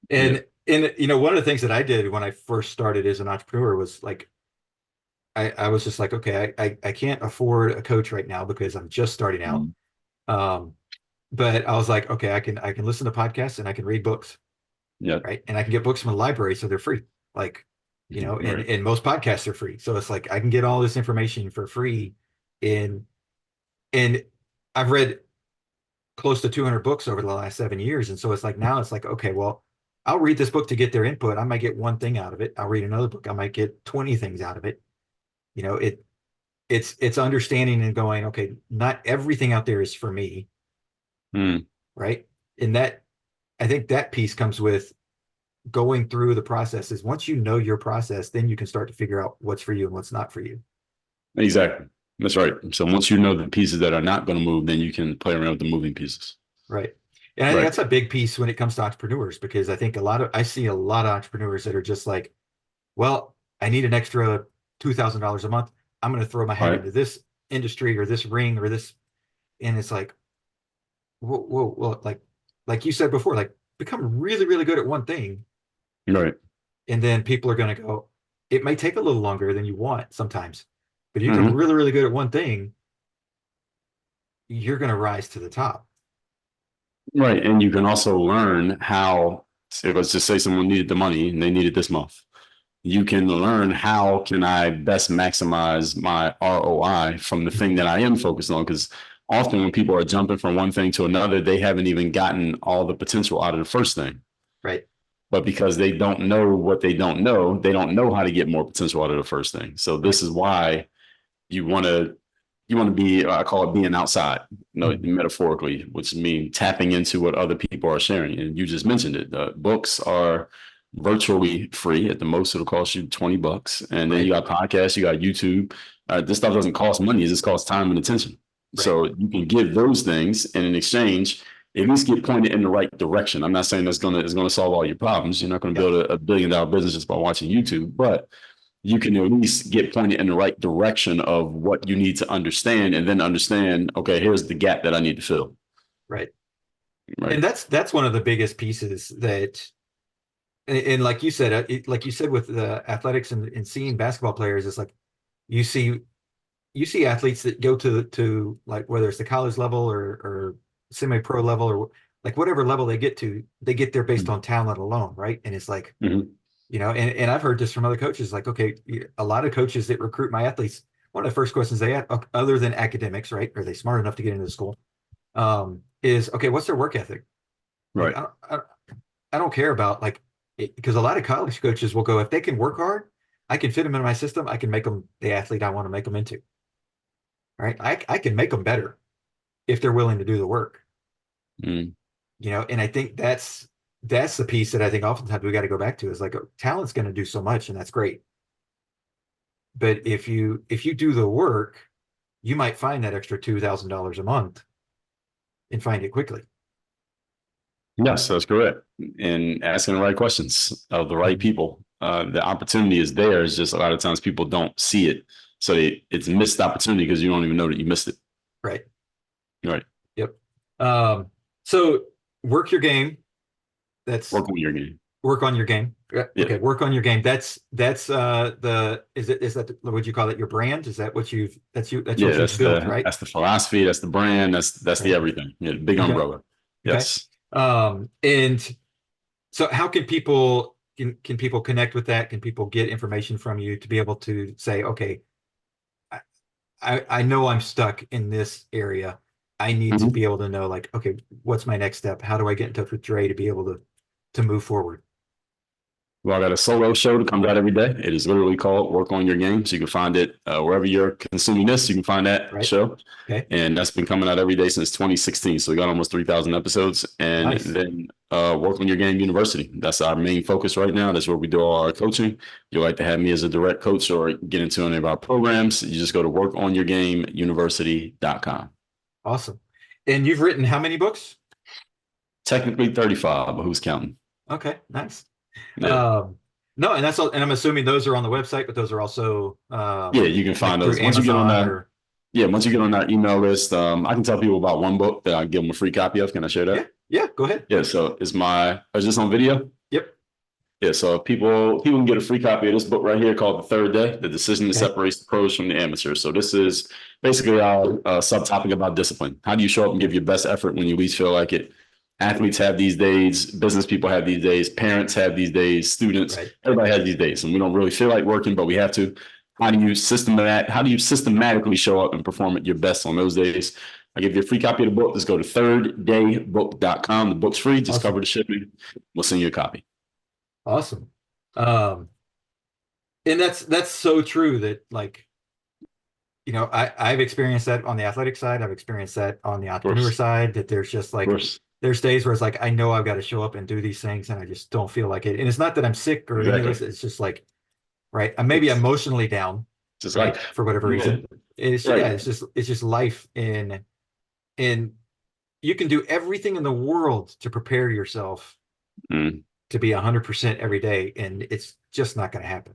Yeah. And one of the things that I did when I first started as an entrepreneur was like, I was just like, okay, I can't afford a coach right now because I'm just starting out. Mhm. Um, but I was like, okay, I can listen to podcasts and I can read books, Yeah. right? And I can get books from the library, so they're free. Like, and Right. and most podcasts are free. So it's like I can get all this information for free. And I've read close to 200 books over the last 7 years. And so it's like now it's like, okay, well, I'll read this book to get their input. I might get one thing out of it. I'll read another book. I might get 20 things out of it. You know, it's understanding and going, okay, not everything out there is for me, Mm. right? And that I think that piece comes with going through the processes. Once you know your process, then you can start to figure out what's for you and what's not for you. Exactly. That's right. So once you know the pieces that are not going to move, then you can play around with the moving pieces. Right. And I think Right. that's a big piece when it comes to entrepreneurs, because I see a lot of entrepreneurs that are just like, well, I need an extra $2,000 a month. I'm going to throw my hat Right. into this industry or this ring or this. And it's like, whoa, whoa, whoa, like you said before, like become really, really good at one thing Right. And then people are going to go, it may take a little longer than you want sometimes, but you become Hmm. really, really good at one thing, you're going to rise to the top. Right. And you can also learn how, say, let's just say someone needed the money and they need it this month. You can learn how can I best maximize my ROI from the thing that I am focused on. Because often when people are jumping from one thing to another, they haven't even gotten all the potential out of the first thing. Right. But because they don't know what they don't know how to get more potential out of the first thing. So Right. this is why you want to be, I call it being outside, Mhm. metaphorically, which means tapping into what other people are sharing. And you just mentioned it. Books are virtually free. At the most, it'll cost you $20. And then you Right. got podcasts, you got YouTube. This stuff doesn't cost money. It just costs time and attention. Right. So you can give those things, and in exchange, at least get pointed in the right direction. I'm not saying that's gonna solve all your problems. You're not going to Yep. build a $1 billion business just by watching YouTube, but you can at least get pointed in the right direction of what you need to understand, and then understand, okay, here's the gap that I need to fill. Right. Right. And that's one of the biggest pieces that, and like you said, like you said with the athletics and seeing basketball players, it's like you see you see athletes that go to like whether it's the college level or semi-pro level or like whatever level they get to, they get there based on talent alone, right? And it's like, Mm-hmm. and I've heard this from other coaches, like, okay, a lot of coaches that recruit my athletes, one of the first questions they ask, other than academics, right? Are they smart enough to get into the school? Is okay, what's their work ethic? Like, Right. I don't care about like because a lot of college coaches will go, if they can work hard, I can fit them in my system. I can make them the athlete I want to make them into. Right? I can make them better if they're willing to do the work. Mm. And I think that's the piece that I think oftentimes we got to go back to is like talent's going to do so much, and that's great. But if you do the work, you might find that extra $2,000 a month and find it quickly. Yes, that's correct. And asking the right questions of the right Mhm. people. The opportunity is there. It's just a lot of times people don't see it. So it's missed opportunity because you don't even know that you missed it. Right. Right. Yep. So work your game. That's Work on your game. work on your game. Yeah, Yeah. okay, work on your game. That's the is that would you call it your brand? Is that what that's Yeah, what you've built, right? that's the philosophy, that's the brand, that's the Right. everything. Yeah, the big Okay. umbrella. Okay. Yes. And so how can people connect with that? Can people get information from you to be able to say, okay, I I know I'm stuck in this area. I need to Mhm. be able to know like, okay, what's my next step? How do I get in touch with Dre to be able to move forward? Well, I got a solo show that comes out every day. It is literally called Work on Your Game. So you can find it wherever you're consuming this. You can find that Right. show. Okay. And that's been coming out every day since 2016. So we got almost 3,000 episodes. And Nice. then Work on Your Game University. That's our main focus right now. That's where we do all our coaching. If you'd like to have me as a direct coach or get into any of our programs, you just go to workonyourgameuniversity.com. Awesome. And you've written how many books? Technically 35, but who's counting? Okay, nice. Yeah. Um, no, and that's all, and I'm assuming those are on the website, but those are also Yeah, you can like find through those. Once you get on Amazon that, or yeah, once you get on that email list, I can tell people about one book that I give them a free copy of. Can I share yeah, that? yeah, go ahead. Yeah, so is this on video? Yep. Yeah, so people can get a free copy of this book right here called The Third Day: The Decision That Okay. Separates the Pros from the Amateurs. So this is basically our subtopic about discipline. How do you show up and give your best effort when you least feel like it? Athletes have these days, business people have these days, parents have these days, students, Right. everybody has these days, and we don't really feel like working, but we have to. How do you systematically show up and perform at your best on those days? I give you a free copy of the book. Just go to thirddaybook.com. The book's free. Just Awesome. cover the shipping. We'll send you a copy. Awesome. Um, and that's so true that like, I've experienced that on the athletic side. I've experienced that on the Of entrepreneur course. side, that there's just Of like course. there's days where it's like I know I've got to show up and do these things and I just don't feel like it. And it's not that I'm sick or any of Exactly. this, it's just like, right, I'm maybe It's emotionally down, just like, right, for whatever yeah, reason. Yeah, right. it's just life in you can do everything in the world to prepare yourself Mm, to be 100% every day, and it's just not going to happen,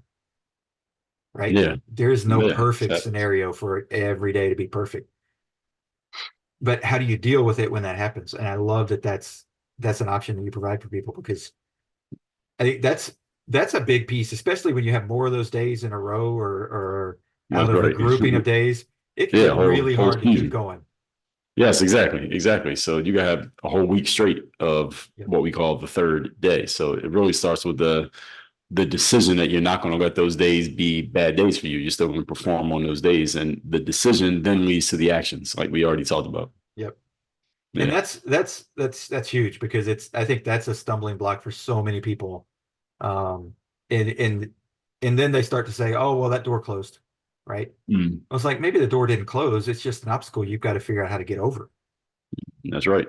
right? yeah. There's no Yeah. perfect scenario for every day to be perfect. But how do you deal with it when that happens? And I love that that's an option that you provide for people because I think that's a big piece, especially when you have more of those days in a row or That's out of a right. grouping of days. It can Yeah, get really whole hard to keep season. going. Yes, exactly. So you gotta have a whole week straight of Yep. what we call the third day. So it really starts with the decision that you're not going to let those days be bad days for you. You're still going to perform on those days, and the decision then leads to the actions, like we already talked about. Yep. And Yeah. that's huge because I think that's a stumbling block for so many people. Um, and then they start to say, oh, well, that door closed, right? Mm, I was like, maybe the door didn't close. It's just an obstacle you've got to figure out how to get over, that's right.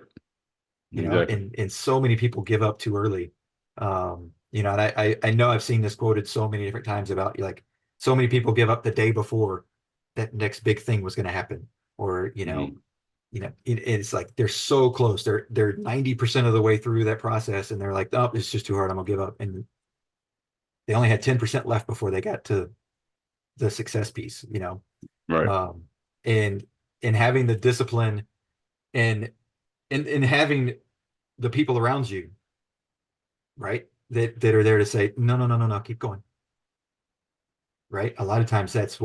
Exactly. and so many people give up too early. And I know I've seen this quoted so many different times about like so many people give up the day before that next big thing was going to happen, or Mm, it's like they're so close. They're 90% of the way through that process, and they're like, oh, it's just too hard. I'm gonna give up. And they only had 10% left before they got to the success piece. right. Um, and having the discipline and and having the people around you, right, that are there to say, no, no, no, no, no, keep going. Right. A lot of times that's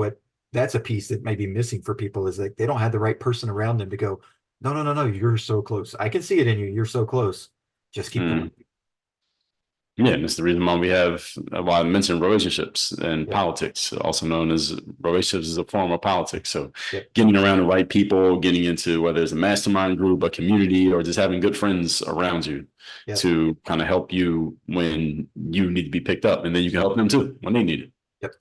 a piece that may be missing for people is like they don't have the right person around them to go, no, no, no, no, you're so close. I can see it in you. You're so close. Just keep Mm. going. Yeah, and it's the reason why I mentioned relationships and Yep. politics, also known as relationships is a form of politics. So Yep. getting around the right people, getting into whether it's a mastermind group, a community, or just having good friends around you Yep. to kind of help you when you need to be picked up, and then you can help them too when they need it. Yep.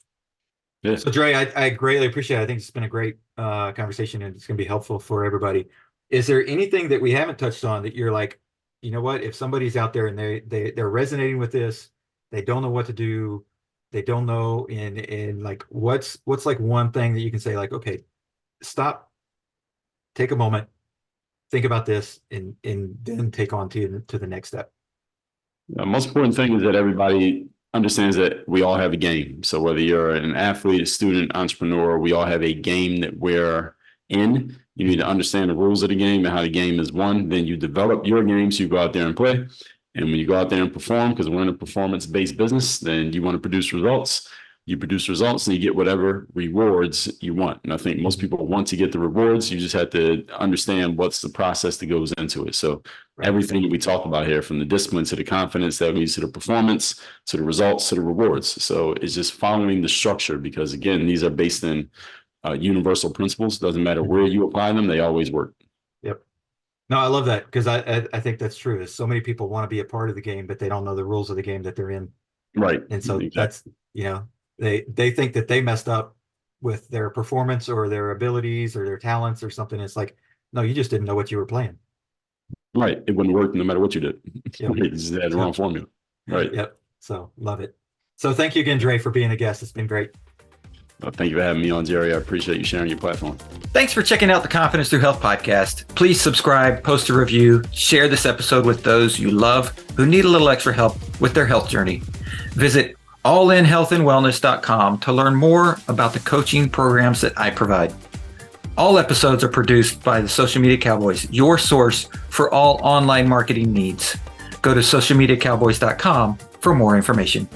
Yeah. So Dre, I greatly appreciate it. I think it's been a great conversation and it's going to be helpful for everybody. Is there anything that we haven't touched on that you're like, you know what, if somebody's out there and they're resonating with this, they don't know what to do, they don't know in like what's like one thing that you can say like, okay, stop, take a moment, think about this, and then take on to the next step. The most important thing is that everybody understands that we all have a game. So whether you're an athlete, a student, entrepreneur, we all have a game that we're in. You need to understand the rules of the game and how the game is won. Then you develop your game so you go out there and play. And when you go out there and perform, because we're in a performance-based business, then you want to produce results. You produce results and you get whatever rewards you want. And I think most people want to get the rewards. You just have to understand what's the process that goes into it. So Right. everything that we talk about here, from the discipline to the confidence that leads to the performance, to the results, to the rewards. So it's just following the structure because, again, these are based in universal principles. Doesn't matter where you apply them, they always work. Yep. No, I love that because I think that's true. Is so many people want to be a part of the game, but they don't know the rules of the game that they're in. Right. And so Exactly. that's, they think that they messed up with their performance or their abilities or their talents or something. It's like, no, you just didn't know what you were playing. Right. It wouldn't work no matter what you did. Yep. You just had the wrong formula. Right. Yep. So love it. So thank you again, Dre, for being a guest. It's been great. Well, thank you for having me on, Jerry. I appreciate you sharing your platform. Thanks for checking out the Confidence Through Health podcast. Please subscribe, post a review, share this episode with those you love who need a little extra help with their health journey. Visit allinhealthandwellness.com to learn more about the coaching programs that I provide. All episodes are produced by the Social Media Cowboys, your source for all online marketing needs. Go to socialmediacowboys.com for more information.